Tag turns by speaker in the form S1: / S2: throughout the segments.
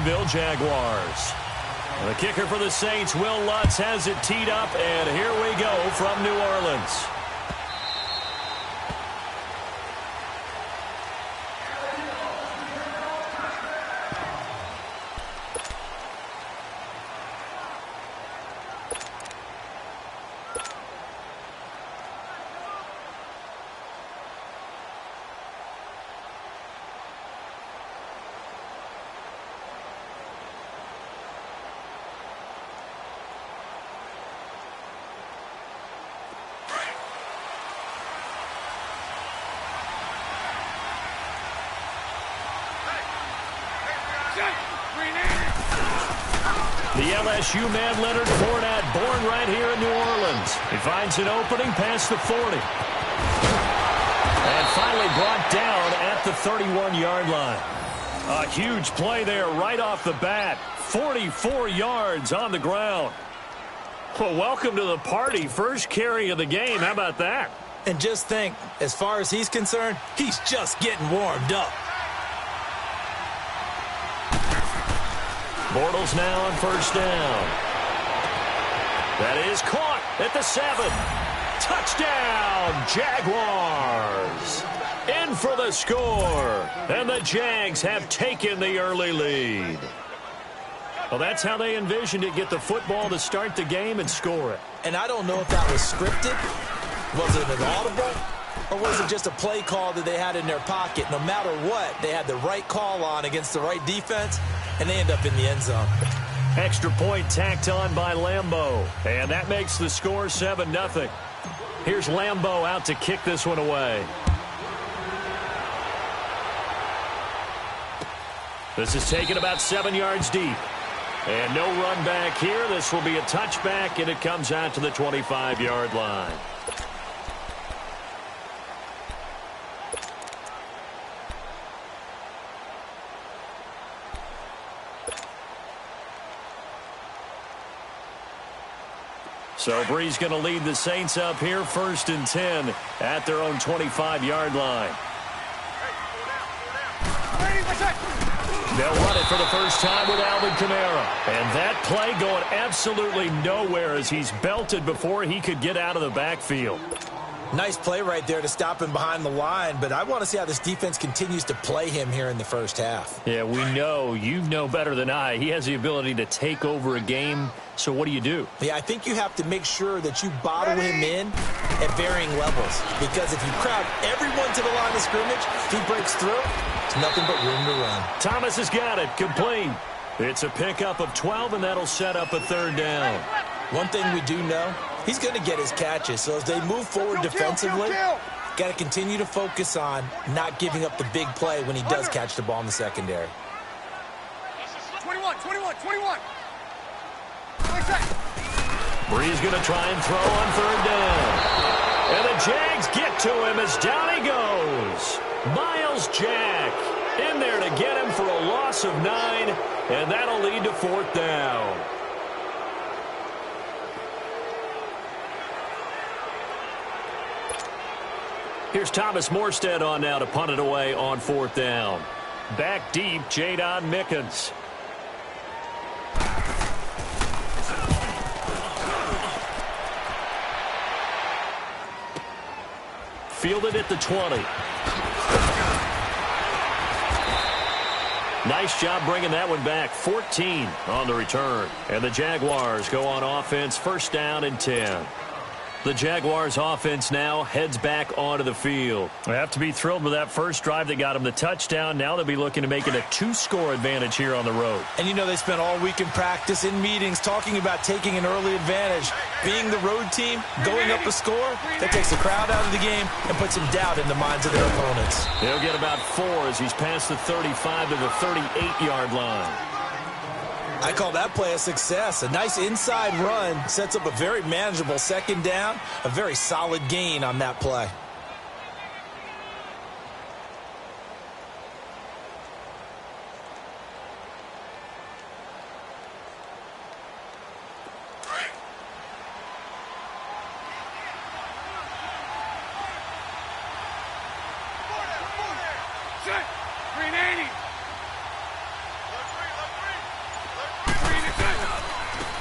S1: Jacksonville Jaguars. The kicker for the Saints, Will Lutz, has it teed up, and here we go from New Orleans. The LSU man, Leonard Fournette, born right here in New Orleans. He finds an opening past the 40. And finally brought down at the 31-yard line. A huge play there right off the bat. 44 yards on the ground. Well, welcome to the party. First carry of the game. How about that?
S2: And just think, as far as he's concerned, he's just getting warmed up.
S1: Bortles now on first down. That is caught at the 7. Touchdown, Jaguars. In for the score. And the Jags have taken the early lead. Well, that's how they envisioned it. Get the football to start the game and score it.
S2: And I don't know if that was scripted. Was it an audible? Or was it just a play call that they had in their pocket? No matter what, they had the right call on against the right defense, and they end up in the end zone.
S1: Extra point tacked on by Lambeau. And that makes the score 7-0. Here's Lambeau out to kick this one away. This is taken about 7 yards deep. And no run back here. This will be a touchback, and it comes out to the 25-yard line. So Bree's going to lead the Saints up here, 1st and 10 at their own 25-yard line. They'll run it for the first time with Alvin Kamara. And that play going absolutely nowhere as he's belted before he could get out of the backfield.
S2: Nice play right there to stop him behind the line, but I want to see how this defense continues to play him here in the first half.
S1: Yeah, we know. You know better than I. He has the ability to take over a game, so what do?
S2: Yeah, I think you have to make sure that you bottle him in at varying levels, because if you crowd everyone to the line of scrimmage, if he breaks through, it's nothing but room to run.
S1: Thomas has got it, complete. It's a pickup of 12, and that'll set up a 3rd down.
S2: One thing we do know, he's going to get his catches. So as they move forward defensively, got to continue to focus on not giving up the big play when he does catch the ball in the secondary.
S3: 21.
S1: Bree's going to try and throw on 3rd down. And the Jags get to him as down he goes. Miles Jack in there to get him for a loss of 9, and that'll lead to 4th down. Here's Thomas Morstead on now to punt it away on 4th down. Back deep, Jadon Mickens. Fielded at the 20. Nice job bringing that one back. 14 on the return. And the Jaguars go on offense, 1st down and 10. The Jaguars offense now heads back onto the field. They have to be thrilled with that first drive that got them the touchdown. Now they'll be looking to make it a 2-score advantage here on the road.
S2: And you know they spent all week in practice, in meetings, talking about taking an early advantage. Being the road team, going up a score, that takes the crowd out of the game and puts some doubt in the minds of their opponents.
S1: They'll get about 4 as he's past the 35 to the 38-yard line.
S2: I call that play a success. A nice inside run sets up a very manageable 2nd down, a very solid gain on that play.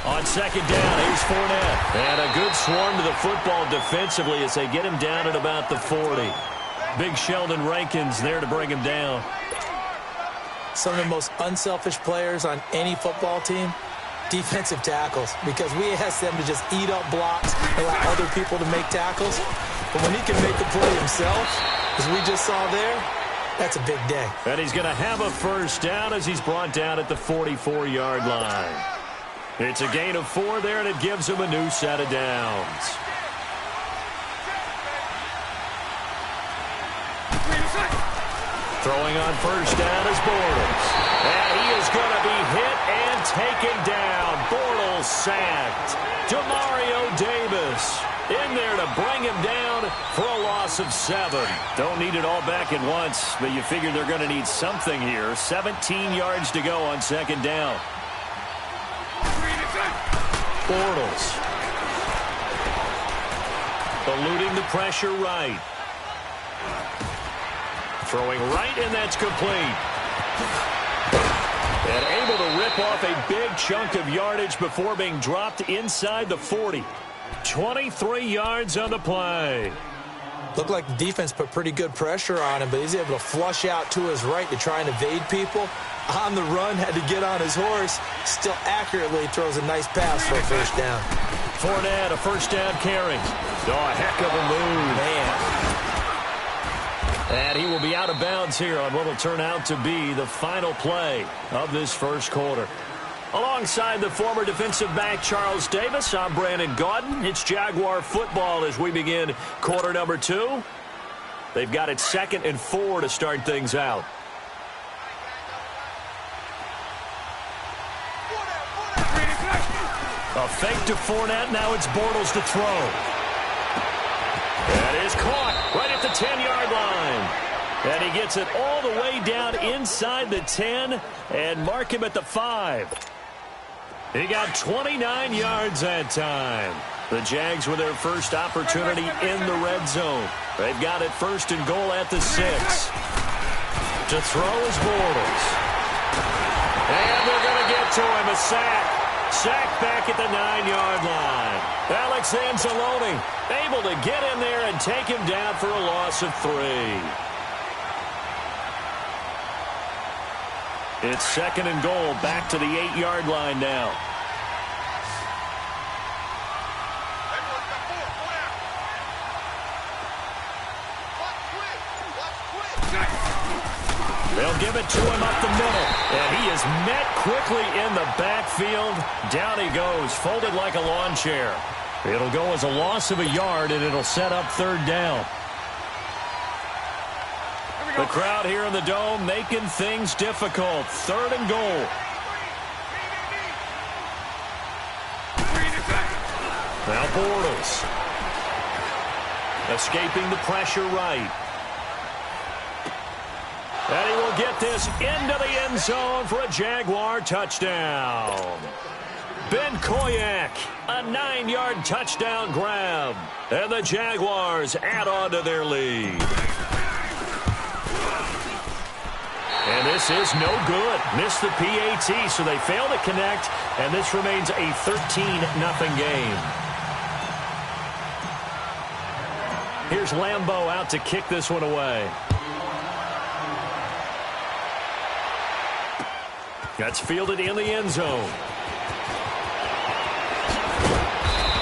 S1: On second down, here's Fournette. And a good swarm to the football defensively as they get him down at about the 40. Big Sheldon Rankins there to bring him down.
S2: Some of the most unselfish players on any football team, defensive tackles, because we ask them to just eat up blocks and allow other people to make tackles. But when he can make the play himself, as we just saw there, that's a big day.
S1: And he's going to have a first down as he's brought down at the 44-yard line. It's a gain of 4 there, and it gives him a new set of downs. Throwing on first down is Bortles. And he is going to be hit and taken down. Bortles sacked. Demario Davis in there to bring him down for a loss of 7. Don't need it all back at once, but you figure they're going to need something here. 17 yards to go on second down. Bortles. Eluding the pressure right. Throwing right, and that's complete. And able to rip off a big chunk of yardage before being dropped inside the 40. 23 yards on the play.
S2: Looked like the defense put pretty good pressure on him, but he's able to flush out to his right to try and evade people. On the run, had to get on his horse. Still accurately throws a nice pass for a first down.
S1: Fournette, a first down carry. Oh, a heck of a move.
S2: Man.
S1: And he will be out of bounds here on what will turn out to be the final play of this first quarter. Alongside the former defensive back Charles Davis, I'm Brandon Gaudin. It's Jaguar football as we begin quarter number 2. They've got it 2nd and 4 to start things out. A fake to Fournette. Now it's Bortles to throw. That is caught right at the 10-yard line. And he gets it all the way down inside the 10 and mark him at the 5. He got 29 yards that time. The Jags with their first opportunity in the red zone. They've got it 1st and goal at the 6. To throw is Bortles. And they're going to get to him. A sack. Sack back at the 9-yard line. Alex Anzalone able to get in there and take him down for a loss of 3. It's 2nd and goal, back to the 8-yard line now. They'll give it to him up the middle. And he is met quickly in the backfield. Down he goes, folded like a lawn chair. It'll go as a loss of a yard, and it'll set up 3rd down. The crowd here in the Dome making things difficult. 3rd and goal. Now Bortles. Escaping the pressure right. And he will get this into the end zone for a Jaguar touchdown. Ben Koyak, a 9-yard touchdown grab. And the Jaguars add on to their lead. And this is no good. Missed the PAT, so they fail to connect, and this remains a 13-0 game. Here's Lambeau out to kick this one away. That's fielded in the end zone.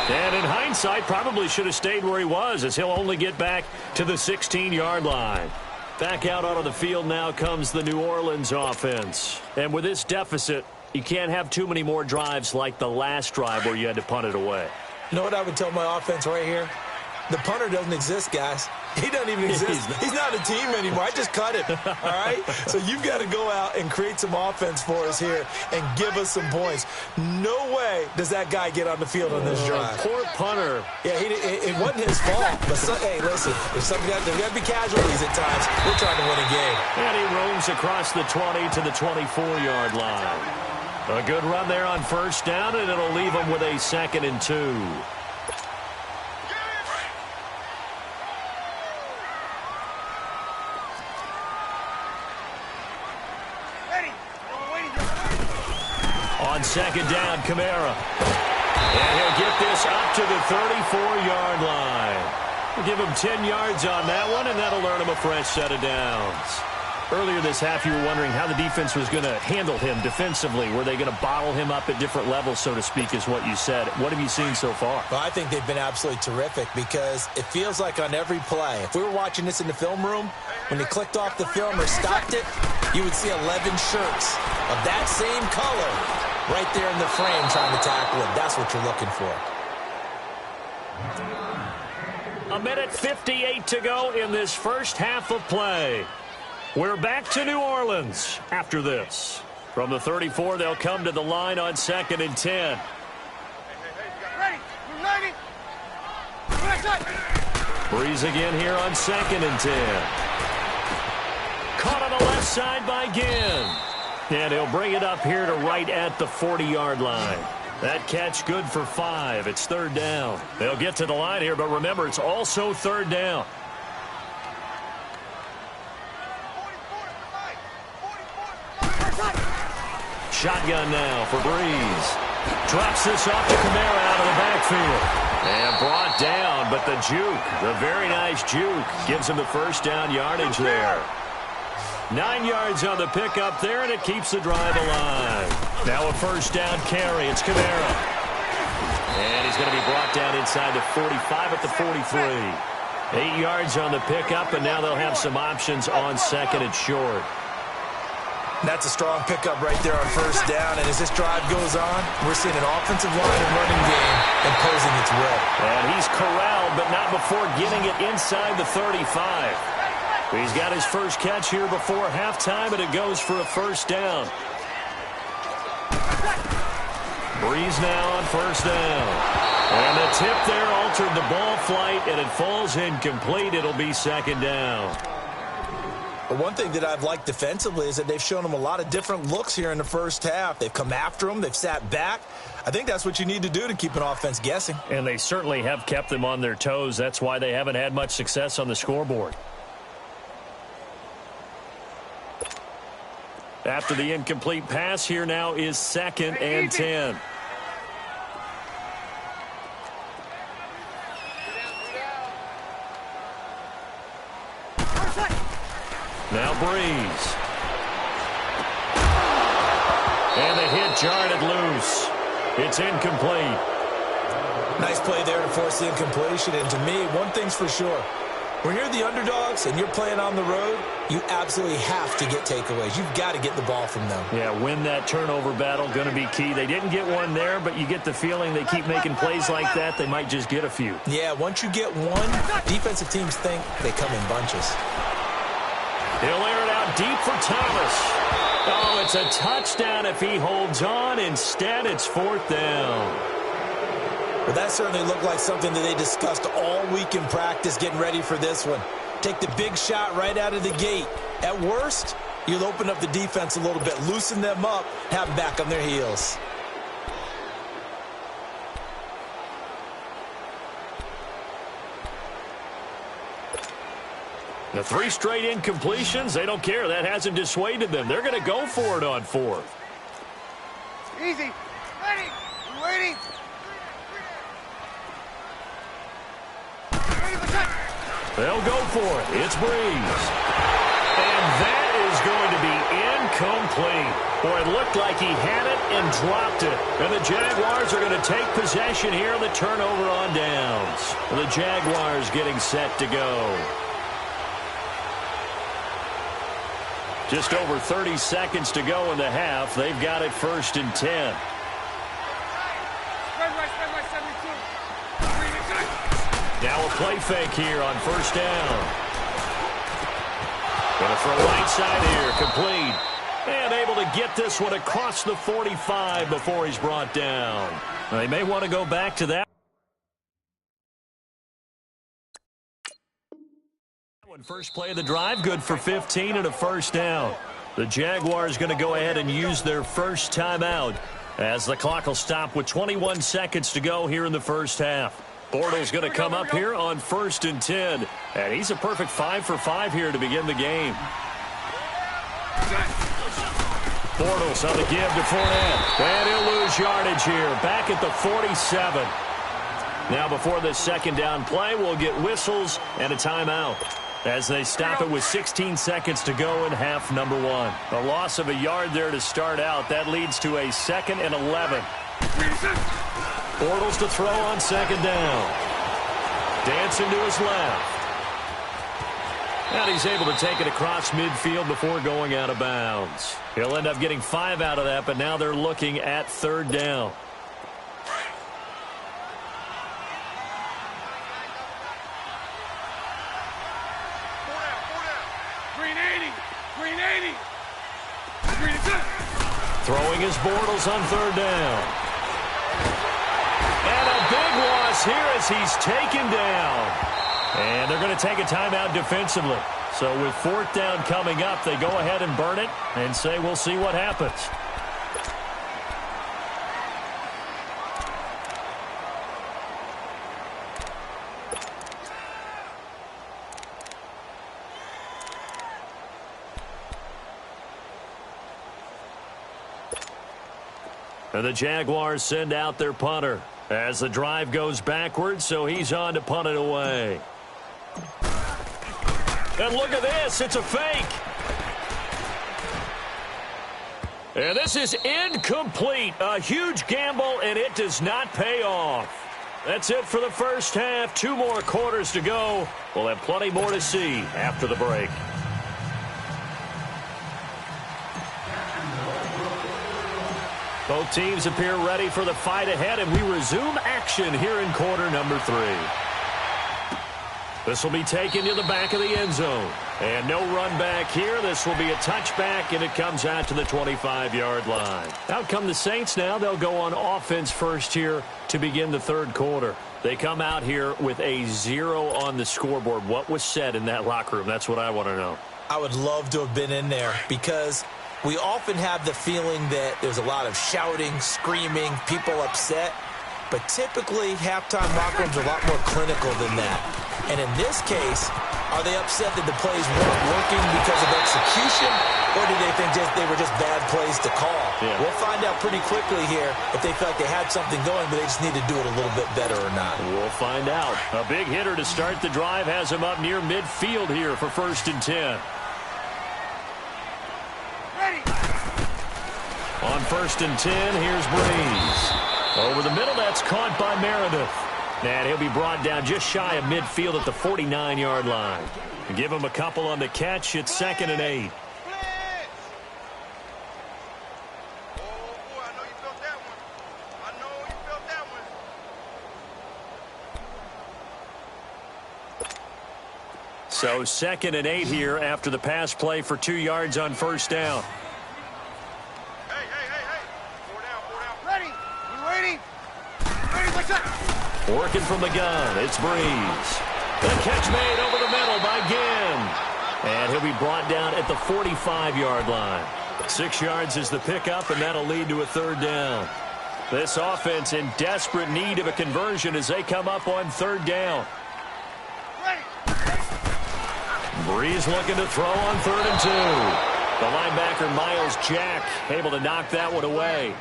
S1: And in hindsight, probably should have stayed where he was, as he'll only get back to the 16-yard line. Back out onto the field now comes the New Orleans offense. And with this deficit, you can't have too many more drives like the last drive where you had to punt it away.
S2: You know what I would tell my offense right here? The punter doesn't exist, guys. He doesn't even exist. He's not a team anymore. I just cut him, all right? So you've got to go out and create some offense for us here and give us some points. No way does that guy get on the field on this drive.
S1: Poor punter.
S2: Yeah, it wasn't his fault. But, hey, listen, there's got to be casualties at times. We're trying to win a game.
S1: And he roams across the 20 to the 24-yard line. A good run there on first down, and it'll leave him with a 2nd and 2. On second down, Kamara. And he'll get this up to the 34-yard line. We'll give him 10 yards on that one, and that'll earn him a fresh set of downs. Earlier this half, you were wondering how the defense was going to handle him defensively. Were they going to bottle him up at different levels, so to speak, is what you said. What have you seen so far?
S2: Well, I think they've been absolutely terrific because it feels like on every play, if we were watching this in the film room, when they clicked off the film or stopped it, you would see 11 shirts of that same color right there in the frame trying to tackle him. That's what you're looking for.
S1: A minute 58 to go in this first half of play. We're back to New Orleans after this. From the 34, they'll come to the line on 2nd and 10.
S3: Ready.
S1: Breeze again here on 2nd and 10. Caught on the left side by Ginn. And he'll bring it up here to right at the 40-yard line. That catch good for 5. It's 3rd down. They'll get to the line here, but remember, it's also 3rd down. Shotgun now for Breeze. Drops this off to Kamara out of the backfield. And brought down, but the juke, the very nice juke, gives him the first down yardage there. 9 yards on the pickup there, and it keeps the drive alive. Now a first down carry. It's Kamara. And he's going to be brought down inside the 45 at the 43. 8 yards on the pickup, and now they'll have some options on 2nd and short.
S2: That's a strong pickup right there on first down, and as this drive goes on, we're seeing an offensive line and running game imposing its will.
S1: And he's corralled, but not before getting it inside the 35. He's got his first catch here before halftime, and it goes for a first down. Breeze now on first down. And the tip there altered the ball flight, and it falls incomplete. It'll be 2nd down.
S2: But one thing that I've liked defensively is that they've shown them a lot of different looks here in the first half. They've come after them. They've sat back. I think that's what you need to do to keep an offense guessing.
S1: And they certainly have kept them on their toes. That's why they haven't had much success on the scoreboard. After the incomplete pass, here now is 2nd and 10. Now Breeze. And the hit jarred it loose. It's incomplete.
S2: Nice play there to force the incompletion. And to me, one thing's for sure. When you're the underdogs and you're playing on the road, you absolutely have to get takeaways. You've got to get the ball from them.
S1: Yeah, win that turnover battle, going to be key. They didn't get one there, but you get the feeling they keep making plays like that, they might just get a few.
S2: Yeah, once you get one, defensive teams think they come in bunches.
S1: He'll air it out deep for Thomas. Oh, it's a touchdown if he holds on. Instead, it's 4th down.
S2: Well, that certainly looked like something that they discussed all week in practice getting ready for this one. Take the big shot right out of the gate. At worst, you'll open up the defense a little bit, loosen them up, have them back on their heels.
S1: The 3 straight incompletions, they don't care. That hasn't dissuaded them. They're going to go for it on 4th.
S3: Easy. Ready. You waiting?
S1: They'll go for it. It's Breeze. And that is going to be incomplete. Boy, it looked like he had it and dropped it. And the Jaguars are going to take possession here on the turnover on downs. The Jaguars getting set to go. Just over 30 seconds to go in the half. They've got it 1st and 10. Now a play fake here on first down. Going to throw right side here, complete. And able to get this one across the 45 before he's brought down. They may want to go back to that. First play of the drive, good for 15 and a first down. The Jaguars going to go ahead and use their first timeout as the clock will stop with 21 seconds to go here in the first half. Bortles going to come up here on 1st and 10. And he's a perfect 5 for 5 here to begin the game. Bortles on the give to Fournette. And he'll his yardage here, back at the 47. Now before this second down play, we'll get whistles and a timeout as they stop it with 16 seconds to go in half number one. A loss of a yard there to start out. That leads to a 2nd and 11. Bortles to throw on second down. Dancing to his left. And he's able to take it across midfield before going out of bounds. He'll end up getting 5 out of that, but now they're looking at third down. Throwing his Bortles on third down. And a big loss here as he's taken down. And they're going to take a timeout defensively. So with fourth down coming up, they go ahead and burn it and say we'll see what happens. And the Jaguars send out their punter as the drive goes backwards, so he's on to punt it away. And look at this. It's a fake. And this is incomplete. A huge gamble, and it does not pay off. That's it for the first half. 2 more quarters to go. We'll have plenty more to see after the break. Both teams appear ready for the fight ahead, and we resume action here in quarter number 3. This will be taken to the back of the end zone. And no run back here. This will be a touchback, and it comes out to the 25-yard line. Out come the Saints now. They'll go on offense first here to begin the third quarter. They come out here with a 0 on the scoreboard. What was said in that locker room? That's what I want to know.
S2: I would love to have been in there because we often have the feeling that there's a lot of shouting, screaming, people upset. But typically, halftime locker rooms are a lot more clinical than that. And in this case, are they upset that the plays weren't working because of execution, or do they think they were just bad plays to call?
S1: Yeah.
S2: We'll find out pretty quickly here if they feel like they had something going, but they just need to do it a little bit better or not.
S1: We'll find out. A big hitter to start the drive has him up near midfield here for 1st and 10. On 1st and 10, here's Breeze. Over the middle, that's caught by Meredith. And he'll be brought down just shy of midfield at the 49-yard line. Give him a couple on the catch. It's 2nd and 8. So 2nd and 8 here after the pass play for 2 yards on 1st down. Working from the gun, it's Breeze. The catch made over the middle by Ginn. And he'll be brought down at the 45-yard line. 6 yards is the pickup, and that'll lead to a 3rd down. This offense in desperate need of a conversion as they come up on 3rd down. Breeze looking to throw on 3rd and 2. The linebacker, Miles Jack, able to knock that one away.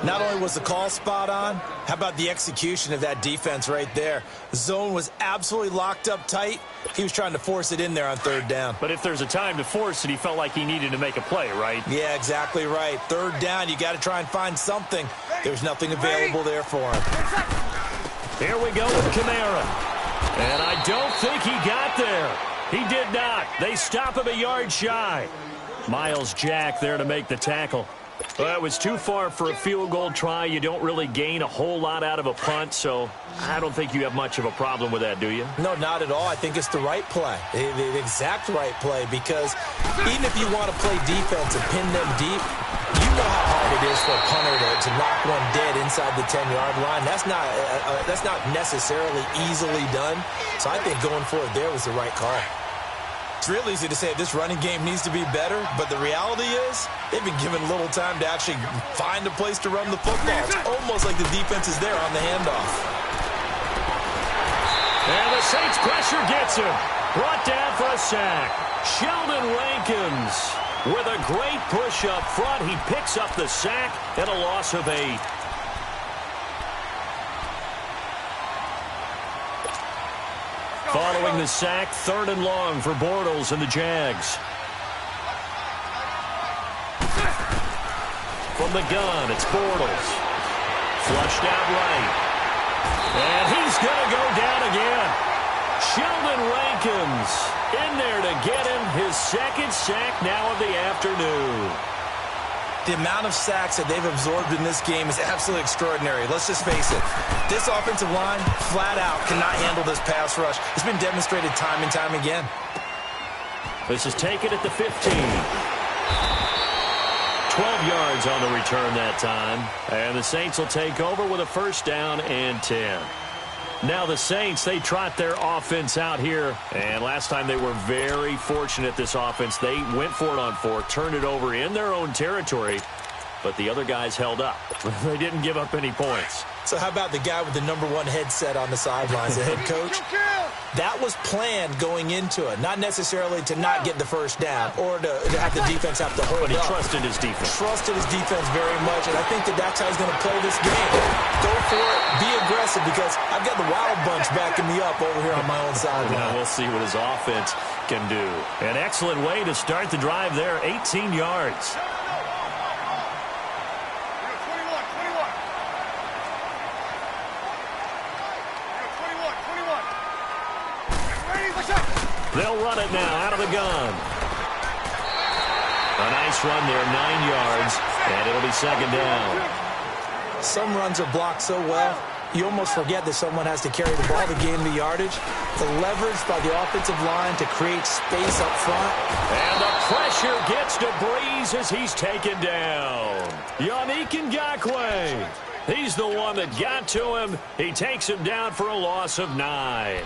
S2: Not only was the call spot on, how about the execution of that defense right there? The zone was absolutely locked up tight. He was trying to force it in there on 3rd down.
S1: But if there's a time to force it, he felt like he needed to make a play, right?
S2: Yeah, exactly right. 3rd down, you got to try and find something. There's nothing available there for him.
S1: Here we go with Kamara. And I don't think he got there. He did not. They stop him a yard shy. Miles Jack there to make the tackle. Well, that was too far for a field goal try. You don't really gain a whole lot out of a punt, so I don't think you have much of a problem with that, do you?
S2: No, not at all. I think it's the right play, the exact right play, because even if you want to play defense and pin them deep, you know how hard it is for a punter to knock one dead inside the 10-yard line. That's not necessarily easily done, so I think going for it there was the right call. It's real easy to say this running game needs to be better, but the reality is they've been given little time to actually find a place to run the football. It's almost like the defense is there on the handoff.
S1: And the Saints pressure gets him. Brought down for a sack. Sheldon Rankins with a great push up front. He picks up the sack and a loss of 8. Following the sack, 3rd and long for Bortles and the Jags. From the gun, it's Bortles. Flushed out right. And he's going to go down again. Sheldon Rankins in there to get him his 2nd sack now of the afternoon.
S2: The amount of sacks that they've absorbed in this game is absolutely extraordinary. Let's just face it. This offensive line, flat out, cannot handle this pass rush. It's been demonstrated time and time again.
S1: This is taken at the 15. 12 yards on the return that time. And the Saints will take over with a 1st down and 10. Now the Saints, they trot their offense out here. And last time they were very fortunate, this offense. They went for it on 4, turned it over in their own territory. But the other guys held up. They didn't give up any points.
S2: So how about the guy with the #1 headset on the sidelines, the head coach? That was planned going into it. Not necessarily to not get the 1st down or to have the defense have to hold up.
S1: But he trusted his defense.
S2: Trusted his defense very much, and I think that's how he's going to play this game. Go for it. Be aggressive, because I've got the Wild Bunch backing me up over here on my own sideline.
S1: Now we'll see what his offense can do. An excellent way to start the drive there. 18 yards. They'll run it now out of the gun. A nice run there, 9 yards, and it'll be 2nd down.
S2: Some runs are blocked so well, you almost forget that someone has to carry the ball to gain the yardage. The leverage by the offensive line to create space up front.
S1: And the pressure gets to Breeze as he's taken down. Yannick Ngakoue. He's the one that got to him. He takes him down for a loss of 9.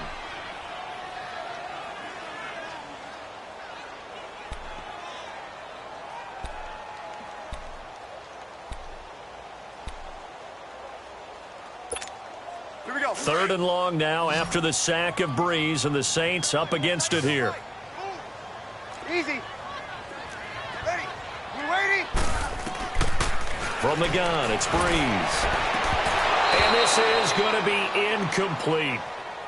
S3: Here we go.
S1: 3rd and long now after the sack of Breeze, and the Saints up against it here.
S3: Easy. Ready. You waiting?
S1: From the gun, it's Breeze. And this is going to be incomplete.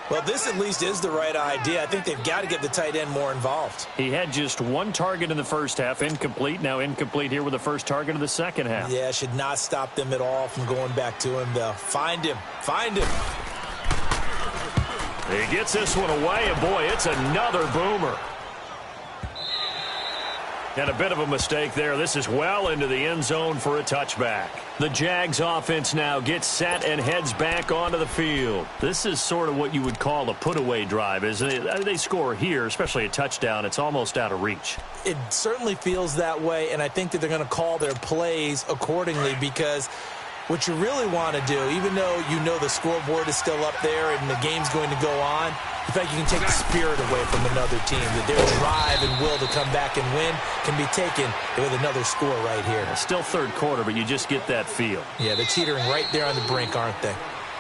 S2: Well, this at least is the right idea. I think they've got to get the tight end more involved.
S1: He had just 1 target in the 1st half, incomplete. Now incomplete here with the 1st target of the 2nd half.
S2: Yeah, should not stop them at all from going back to him, though. Find him. Find him.
S1: He gets this one away, and boy, it's another boomer. And a bit of a mistake there. This is well into the end zone for a touchback. The Jags offense now gets set and heads back onto the field. This is sort of what you would call a put-away drive, isn't it? They score here, especially a touchdown. It's almost out of reach.
S2: It certainly feels that way, and I think that they're going to call their plays accordingly, because what you really want to do, even though you know the scoreboard is still up there and the game's going to go on, in fact, you can take the spirit away from another team, that their drive and will to come back and win can be taken with another score right here.
S1: Still 3rd quarter, but you just get that feel.
S2: Yeah, they're teetering right there on the brink, aren't they?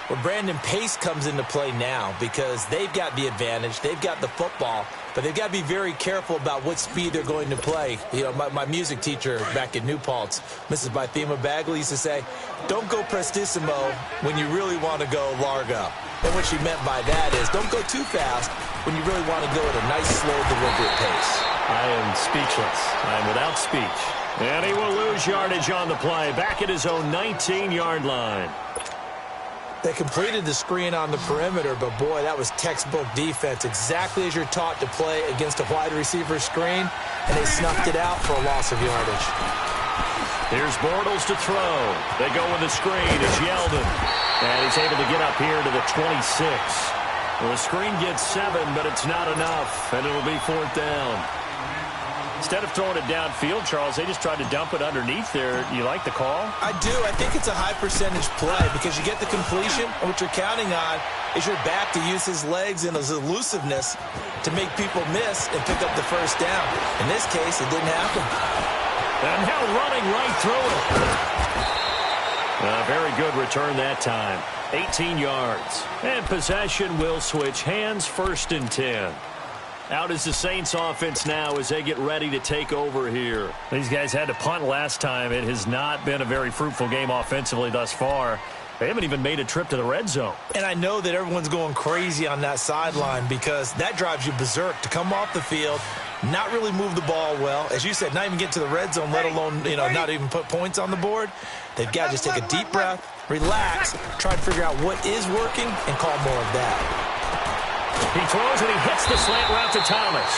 S2: Well, Brandon, pace comes into play now because they've got the advantage. They've got the football, but they've got to be very careful about what speed they're going to play. You know, my music teacher back at New Paltz, Mrs. Bythema Bagley, used to say, don't go prestissimo when you really want to go largo. And what she meant by that is don't go too fast when you really want to go at a nice, slow, deliberate pace.
S1: I am speechless. I am without speech. And he will lose yardage on the play, back at his own 19-yard line.
S2: They completed the screen on the perimeter, but boy, that was textbook defense, exactly as you're taught to play against a wide receiver screen, and they snuffed it out for a loss of yardage.
S1: Here's Bortles to throw. They go with the screen. It's Yeldon. And he's able to get up here to the 26. Well, the screen gets 7, but it's not enough, and it'll be 4th down. Instead of throwing it downfield, Charles, they just tried to dump it underneath there. You like the call?
S2: I do. I think it's a high percentage play because you get the completion, and what you're counting on is your back to use his legs and his elusiveness to make people miss and pick up the 1st down. In this case, it didn't happen.
S1: And now running right through it. A very good return that time. 18 yards. And possession will switch hands, 1st and 10. Out is the Saints offense now as they get ready to take over here. These guys had to punt last time. It has not been a very fruitful game offensively thus far. They haven't even made a trip to the red zone.
S2: And I know that everyone's going crazy on that sideline because that drives you berserk to come off the field, not really move the ball well. As you said, not even get to the red zone, let alone, not even put points on the board. They've got to just take a deep breath, relax, try to figure out what is working, and call more of that.
S1: He throws and he hits the slant route to Thomas.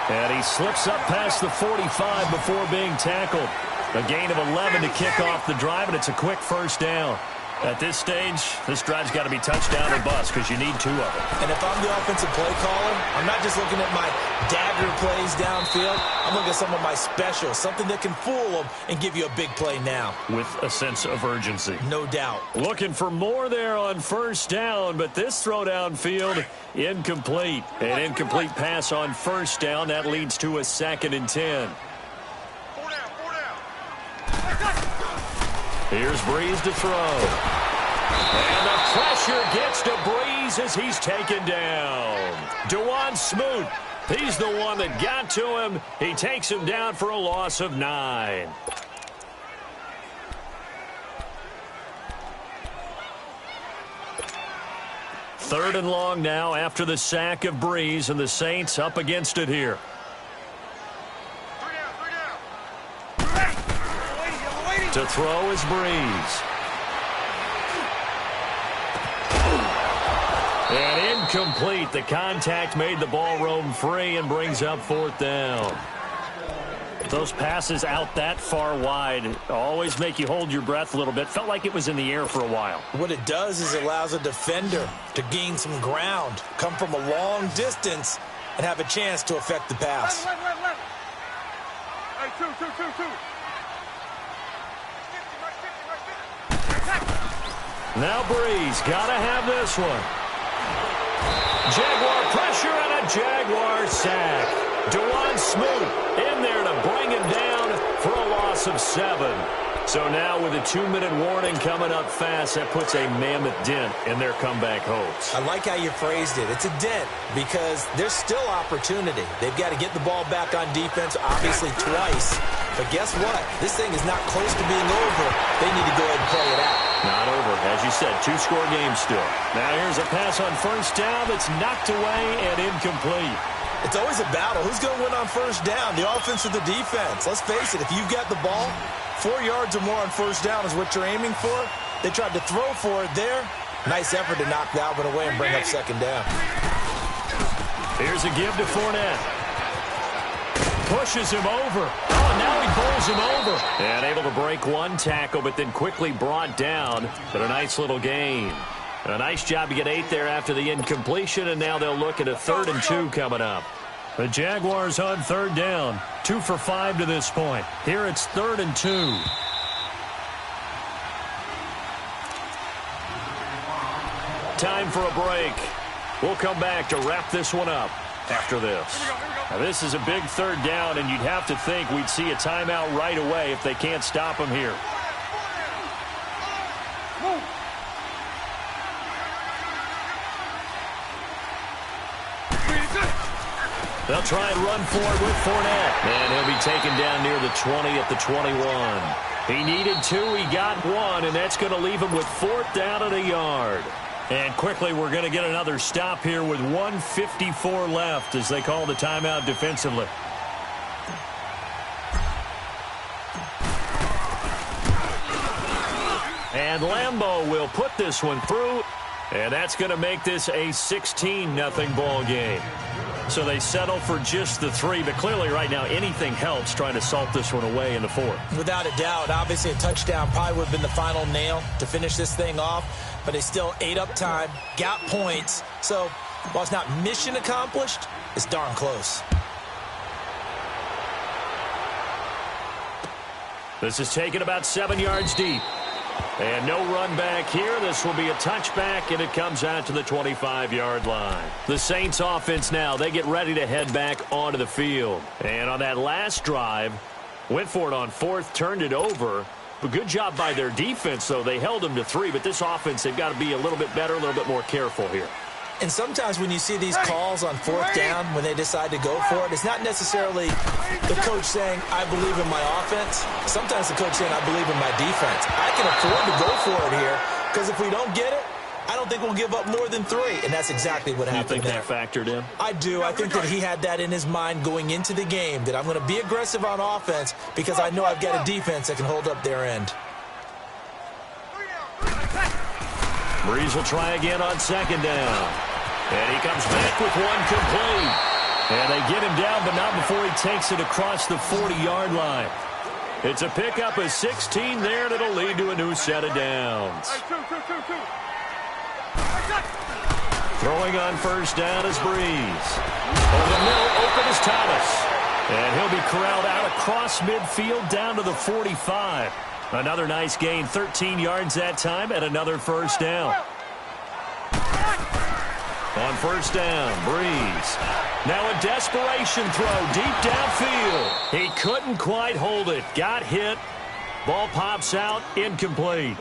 S1: And he slips up past the 45 before being tackled. A gain of 11 to kick off the drive, and it's a quick first down. At this stage, this drive's got to be touchdown or bust because you need 2 of them.
S2: And if I'm the offensive play caller, I'm not just looking at my dagger plays downfield. I'm looking at some of my specials, something that can fool them and give you a big play now.
S1: With a sense of urgency.
S2: No doubt.
S1: Looking for more there on first down, but this throw downfield, incomplete. An incomplete pass on first down. That leads to a 2nd and 10.
S3: 4 down.
S1: Here's Breeze to throw. And the pressure gets to Breeze as he's taken down. DeJuan Smoot, he's the one that got to him. He takes him down for a loss of 9. Third and long now after the sack of Breeze, and the Saints up against it here.
S3: 3 down.
S1: To throw is Breeze. And incomplete. The contact made the ball roam free and brings up 4th down. Those passes out that far wide always make you hold your breath a little bit. Felt like it was in the air for a while.
S2: What it does is it allows a defender to gain some ground, come from a long distance, and have a chance to affect the pass.
S3: Left. Hey, two.
S1: Now Breeze got to have this one. Jaguar pressure and a Jaguar sack. DeJuan Smoot in there to bring him down for a loss of 7. So now with a 2-minute warning coming up fast, that puts a mammoth dent in their comeback hopes.
S2: I like how you phrased it. It's a dent because there's still opportunity. They've got to get the ball back on defense, obviously twice. But guess what? This thing is not close to being over. They need to go ahead and play it out.
S1: Not over. As you said, 2-score game still. Now here's a pass on first down that's knocked away and incomplete.
S2: It's always a battle. Who's going to win on first down, the offense or the defense? Let's face it, if you've got the ball, 4 yards or more on first down is what you're aiming for. They tried to throw for it there. Nice effort to knock that one away and bring up 2nd down.
S1: Here's a give to Fournette. Pushes him over. Oh, now he bowls him over. And able to break one tackle, but then quickly brought down. But a nice little gain. A nice job to get 8 there after the incompletion, and now they'll look at a 3rd and 2 coming up. The Jaguars on 3rd down. 2 for 5 to this point. Here it's 3rd and 2. Time for a break. We'll come back to wrap this one up after this. Now, this is a big 3rd down, and you'd have to think we'd see a timeout right away if they can't stop him here. They'll try and run for it with Fournette. And he'll be taken down near the 20 at the 21. He needed 2, he got 1, and that's going to leave him with 4th down and a yard. And quickly, we're going to get another stop here with 1:54 left as they call the timeout defensively. And Lambeau will put this one through, and that's going to make this a 16-0 ball game. So they settle for just the 3, but clearly right now anything helps trying to salt this one away in the 4th.
S2: Without a doubt, obviously a touchdown probably would have been the final nail to finish this thing off, but they still ate up time, got points. So while it's not mission accomplished, it's darn close.
S1: This is taken about 7 yards deep. And no run back here. This will be a touchback, and it comes out to the 25-yard line. The Saints offense now, they get ready to head back onto the field. And on that last drive, went for it on 4th, turned it over. But good job by their defense, though. They held them to 3, but this offense, they've got to be a little bit better, a little bit more careful here.
S2: And sometimes when you see these calls on 4th down, when they decide to go for it, it's not necessarily the coach saying, I believe in my offense. Sometimes the coach saying, I believe in my defense. I can afford to go for it here Because if we don't get it, I don't think we'll give up more than 3, and that's exactly what happened there.
S1: You think that factored in?
S2: I do. I think that he had that in his mind going into the game, that I'm going to be aggressive on offense because I know I've got a defense that can hold up their end.
S1: Breeze will try again on second down. And he comes back with one complete. And they get him down, but not before he takes it across the 40-yard line. It's a pickup of 16 there, and it'll lead to a new set of downs. Throwing on first down is Breeze. Over the middle, open is Thomas. And he'll be corralled out across midfield down to the 45. Another nice gain, 13 yards that time, and another first down. On first down, Breeze. Now a desperation throw deep downfield. He couldn't quite hold it. Got hit. Ball pops out, incomplete.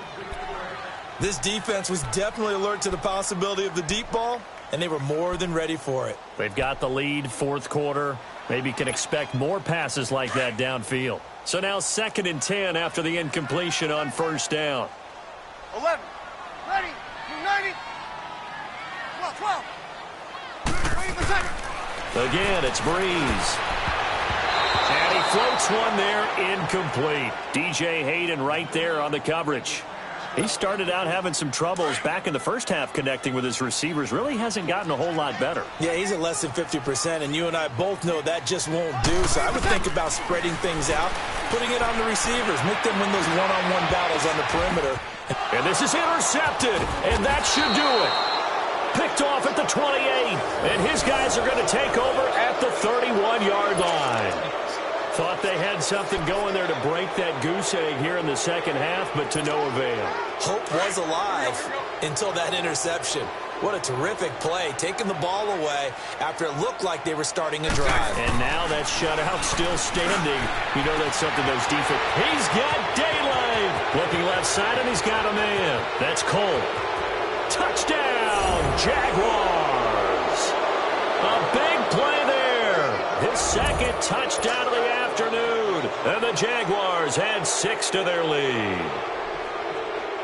S2: This defense was definitely alert to the possibility of the deep ball, and they were more than ready for it.
S1: They've got the lead, fourth quarter. Maybe can expect more passes like that downfield. So now 2nd and 10 after the incompletion on first down.
S3: 11, ready, 90, 12, waiting for second.
S1: Again, it's Breeze. And he floats one there, incomplete. DJ Hayden right there on the coverage. He started out having some troubles back in the first half connecting with his receivers. Really hasn't gotten a whole lot better.
S2: Yeah, he's at less than 50%, and you and I both know that just won't do. So I would think about spreading things out, putting it on the receivers, make them win those one-on-one battles on the perimeter.
S1: And this is intercepted, and that should do it. Picked off at the 28, and his guys are going to take over at the 31-yard line. Thought they had something going there to break that goose egg here in the second half, but to no avail.
S2: Hope was alive until that interception. What a terrific play, taking the ball away after it looked like they were starting a drive.
S1: And now that shutout still standing. You know that's something those defense. He's got daylight. Looking left side, and he's got a man. That's Cole. Touchdown, Jaguars. A big play there. His second touchdown of the afternoon. And the Jaguars had 6 to their lead.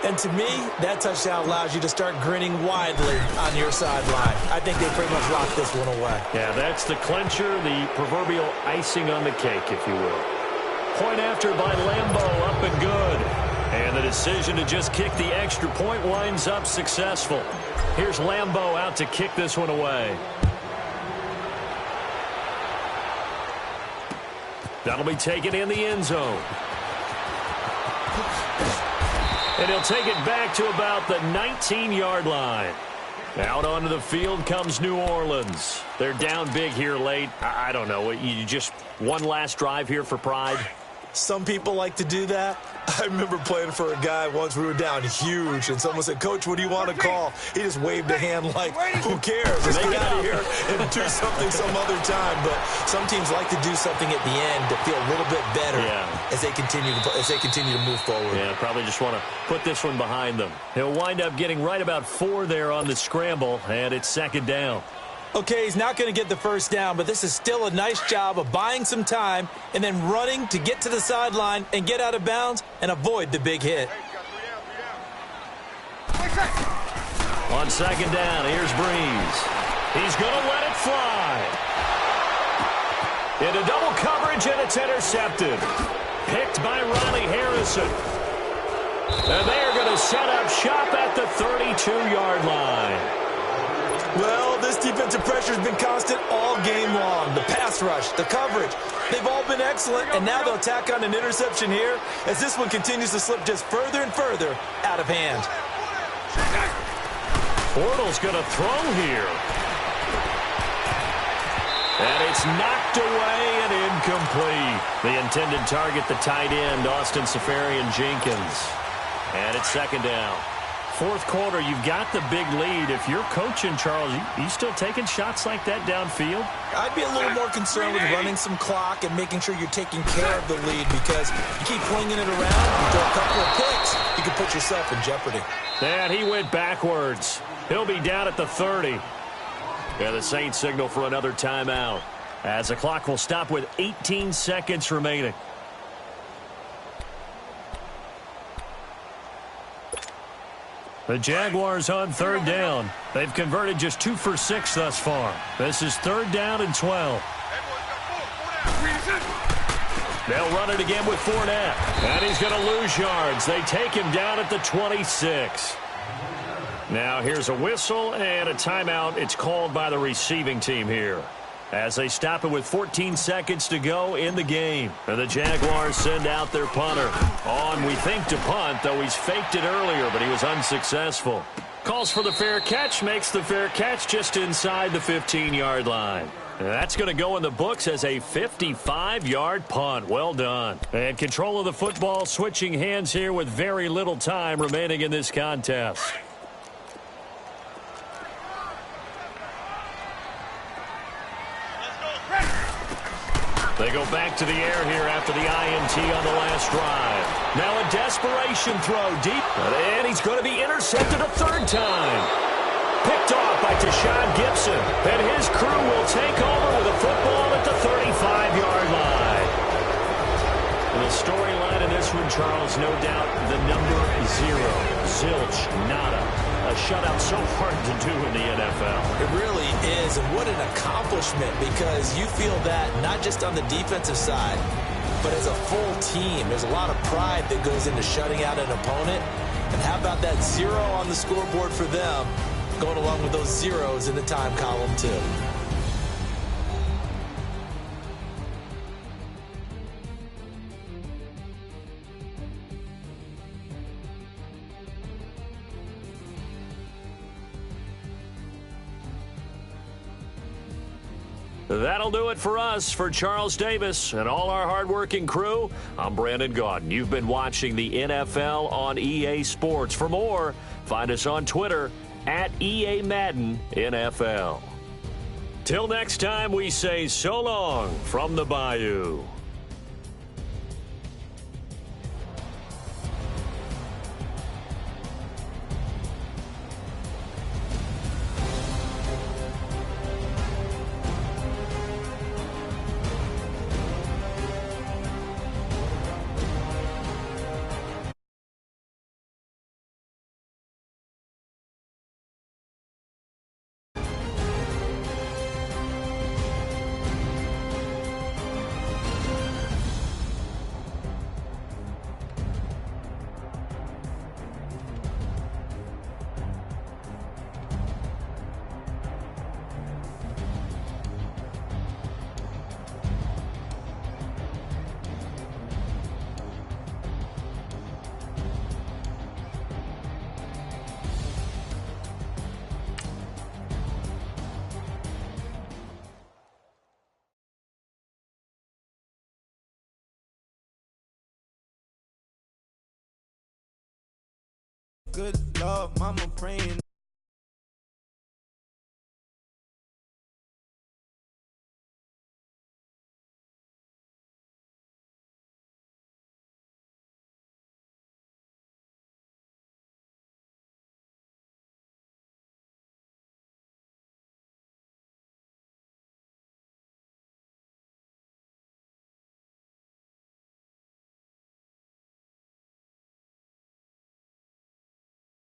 S2: And to me, that touchdown allows you to start grinning widely on your sideline. I think they pretty much locked this one away.
S1: Yeah, that's the clincher, the proverbial icing on the cake, if you will. Point after by Lambo, up and good. And the decision to just kick the extra point winds up successful. Here's Lambo out to kick this one away. That'll be taken in the end zone. And he'll take it back to about the 19-yard line. Out onto the field comes New Orleans. They're down big here late. I don't know. You just one last drive here for pride?
S2: Some people like to do that. I remember playing for a guy once. We were down huge, and someone said, "Coach, what do you want to call?" He just waved a hand like, who cares? Let's get out of here and do something some other time. But some teams like to do something at the end to feel a little bit better as they continue to move forward.
S1: Yeah, probably just want to put this one behind them. He'll wind up getting right about 4 there on the scramble, and it's 2nd down.
S2: Okay, he's not going to get the first down, but this is still a nice job of buying some time and then running to get to the sideline and get out of bounds and avoid the big hit.
S1: On 2nd down, here's Breeze. He's going to let it fly. Into double coverage, and it's intercepted. Picked by Riley Harrison. And they are going to set up shop at the 32-yard line.
S2: Well, this defensive pressure has been constant all game long. The pass rush, the coverage, they've all been excellent, and now they'll tack on an interception here as this one continues to slip just further and further out of hand.
S1: Bortles going to throw here. And it's knocked away and incomplete. The intended target, the tight end, Austin Safarian-Jenkins. And it's 2nd down. 4th quarter, you've got the big lead. If you're coaching, Charles, you still taking shots like that downfield?
S2: I'd be a little more concerned with running some clock and making sure you're taking care of the lead, because you keep flinging it around, you throw a couple of picks, you can put yourself in jeopardy.
S1: And he went backwards. He'll be down at the 30. And the Saints signal for another timeout, as the clock will stop with 18 seconds remaining. The Jaguars on third down. They've converted just 2 for 6 thus far. This is third down and 12. They'll run it again with Fournette. And he's going to lose yards. They take him down at the 26. Now here's a whistle and a timeout. It's called by the receiving team here, as they stop it with 14 seconds to go in the game. And the Jaguars send out their punter. On, we think, to punt, though he's faked it earlier, but he was unsuccessful. Calls for the fair catch, makes the fair catch just inside the 15-yard line. And that's going to go in the books as a 55-yard punt. Well done. And control of the football switching hands here with very little time remaining in this contest. They go back to the air here after the INT on the last drive. Now a desperation throw deep. And he's going to be intercepted a third time. Picked off by Tashawn Gibson. And his crew will take over with a football at the 35-yard line. And the storyline in this one, Charles, no doubt the number 0. Zilch, nada. A shutout so hard to do in the NFL.
S2: It really is, and what an accomplishment, because you feel that not just on the defensive side, but as a full team. There's a lot of pride that goes into shutting out an opponent. And how about that 0 on the scoreboard for them, going along with those zeros in the time column too.
S1: That'll do it for us. For Charles Davis and all our hardworking crew, I'm Brandon Gaudin. You've been watching the NFL on EA Sports. For more, find us on Twitter at EA Madden NFL. Till next time, we say so long from the Bayou.
S4: Good Lord, mama praying.